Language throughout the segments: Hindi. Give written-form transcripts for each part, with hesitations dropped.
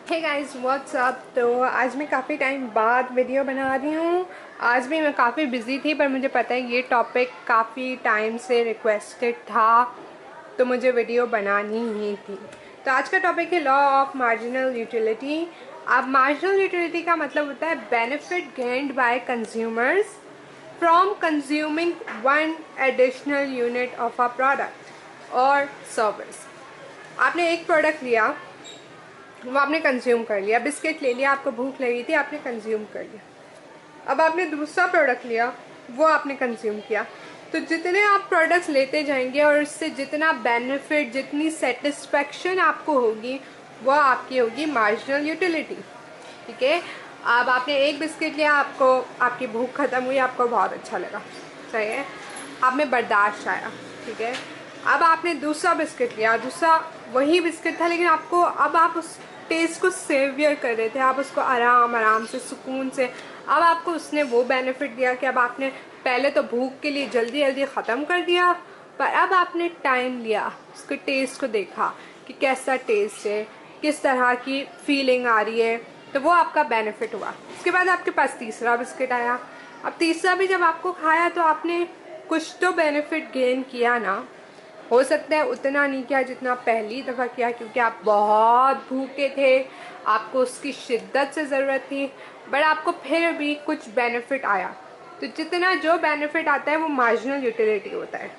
Hey guys what's up. तो आज मैं काफ़ी टाइम बाद वीडियो बना रही हूँ। आज भी मैं काफ़ी बिज़ी थी, पर मुझे पता है ये टॉपिक काफ़ी टाइम से रिक्वेस्टेड था, तो मुझे वीडियो बनानी ही थी। तो आज का टॉपिक है लॉ ऑफ मार्जिनल यूटिलिटी। अब मार्जिनल यूटिलिटी का मतलब होता है benefit gained by consumers from consuming one additional unit of a product और सर्विस। आपने एक प्रोडक्ट लिया, वो आपने कंज्यूम कर लिया, बिस्किट ले लिया, आपको भूख लगी थी, आपने कंज्यूम कर लिया। अब आपने दूसरा प्रोडक्ट लिया, वो आपने कंज्यूम किया। तो जितने आप प्रोडक्ट्स लेते जाएंगे और उससे जितना बेनिफिट, जितनी सेटिस्फेक्शन आपको होगी, वो आपकी होगी मार्जिनल यूटिलिटी। ठीक है। अब आपने एक बिस्किट लिया, आपको आपकी भूख ख़त्म हुई, आपको बहुत अच्छा लगा, सही है, आप में बर्दाश्त आया। ठीक है। अब आपने दूसरा बिस्किट लिया, दूसरा वही बिस्किट था, लेकिन आपको अब आप उस टेस्ट को सेवियर कर रहे थे, आप उसको आराम आराम से सुकून से, अब आपको उसने वो बेनिफिट दिया कि अब आपने पहले तो भूख के लिए जल्दी जल्दी ख़त्म कर दिया, पर अब आपने टाइम लिया, उसके टेस्ट को देखा कि कैसा टेस्ट है, किस तरह की फीलिंग आ रही है, तो वो आपका बेनिफिट हुआ। उसके बाद आपके पास तीसरा बिस्किट आया। अब तीसरा भी जब आपको खाया तो आपने कुछ तो बेनिफिट गेन किया ना। हो सकता है उतना नहीं किया जितना पहली दफ़ा किया, क्योंकि आप बहुत भूखे थे, आपको उसकी शिद्दत से ज़रूरत थी, बट आपको फिर भी कुछ बेनिफिट आया। तो जितना जो बेनिफिट आता है वो मार्जिनल यूटिलिटी होता है।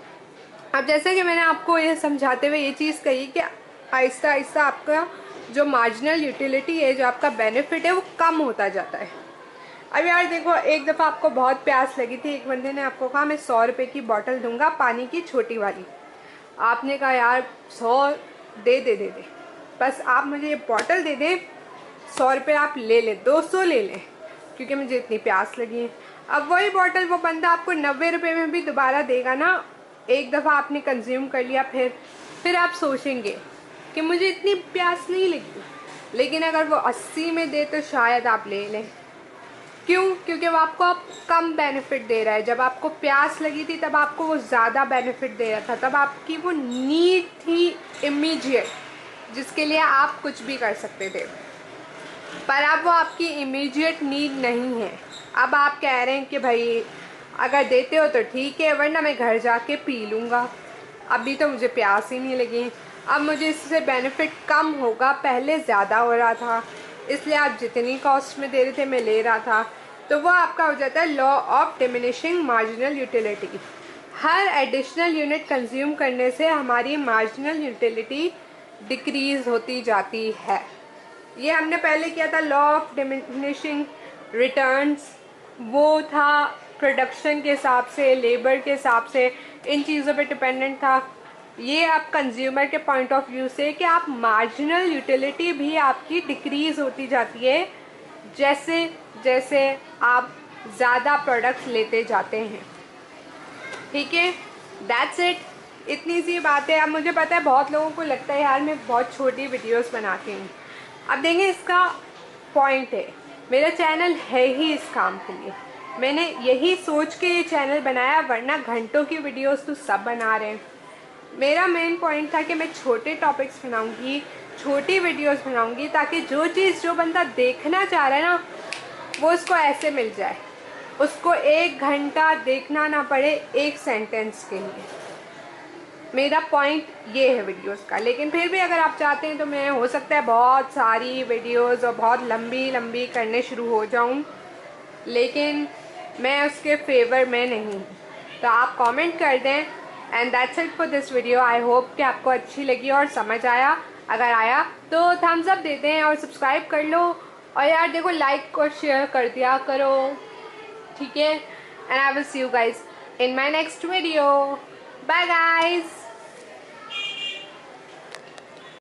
अब जैसे कि मैंने आपको ये समझाते हुए ये चीज़ कही कि आहिस्ता आहिस्ता आपका जो मार्जिनल यूटिलिटी है, जो आपका बेनिफिट है, वो कम होता जाता है। अब यार देखो, एक दफ़ा आपको बहुत प्यास लगी थी, एक बंदे ने आपको कहा मैं 100 रुपये की बॉटल दूंगा, पानी की छोटी वाली। आपने कहा यार 100 दे दे, बस आप मुझे ये बॉटल दे दें, 100 रुपये आप ले लें, 200 ले लें, क्योंकि मुझे इतनी प्यास लगी है। अब वही बॉटल वो बंदा आपको 90 रुपये में भी दोबारा देगा ना। एक दफ़ा आपने कंज्यूम कर लिया, फिर आप सोचेंगे कि मुझे इतनी प्यास नहीं लगी, लेकिन अगर वो 80 में दे तो शायद आप ले लें। क्यों? क्योंकि वो आपको अब कम बेनिफिट दे रहा है। जब आपको प्यास लगी थी तब आपको वो ज़्यादा बेनिफिट दे रहा था, तब आपकी वो नीड थी इमीडिएट, जिसके लिए आप कुछ भी कर सकते थे। पर अब वो आपकी इमीडिएट नीड नहीं है। अब आप कह रहे हैं कि भाई अगर देते हो तो ठीक है, वरना मैं घर जाके पी लूँगा, अभी तो मुझे प्यास ही नहीं लगी। अब मुझे इससे बेनिफिट कम होगा, पहले ज़्यादा हो रहा था, इसलिए आप जितनी कॉस्ट में दे रहे थे मैं ले रहा था। तो वो आपका हो जाता है law of diminishing marginal utility. Her additional unit consume करने से हमारी मार्जिनल यूटिलिटी डिक्रीज़ होती जाती है। ये हमने पहले किया था लॉ ऑफ डिमिनिशिंग रिटर्न्स, वो था प्रोडक्शन के हिसाब से, लेबर के हिसाब से, इन चीज़ों पे डिपेंडेंट था। ये आप कंज्यूमर के पॉइंट ऑफ व्यू से कि आप मार्जिनल यूटिलिटी भी आपकी डिक्रीज़ होती जाती है जैसे जैसे आप ज़्यादा प्रोडक्ट्स लेते जाते हैं। ठीक है, दैट्स इट, इतनी सी बात है। अब मुझे पता है बहुत लोगों को लगता है यार मैं बहुत छोटी वीडियोस बनाती हूँ। अब देखें, इसका पॉइंट है, मेरा चैनल है ही इस काम के लिए, मैंने यही सोच के ये चैनल बनाया, वरना घंटों की वीडियोस तो सब बना रहे हैं। मेरा मेन पॉइंट था कि मैं छोटे टॉपिक्स बनाऊंगी, छोटी वीडियोस बनाऊंगी, ताकि जो चीज़ जो बंदा देखना चाह रहा है ना, वो उसको ऐसे मिल जाए, उसको 1 घंटा देखना ना पड़े एक सेंटेंस के लिए। मेरा पॉइंट ये है वीडियोस का। लेकिन फिर भी अगर आप चाहते हैं तो मैं, हो सकता है बहुत सारी वीडियोस और बहुत लंबी लंबी करने शुरू हो जाऊं, लेकिन मैं उसके फेवर में नहीं हूँ। तो आप कमेंट कर दें। And that's it for this video. I hope कि आपको अच्छी लगी और समझ आया। अगर आया तो थम्स अप देते हैं और सब्सक्राइब कर लो। और यार देखो, लाइक और शेयर कर दिया करो, ठीक है। And I will see you guys in my next video. Bye guys.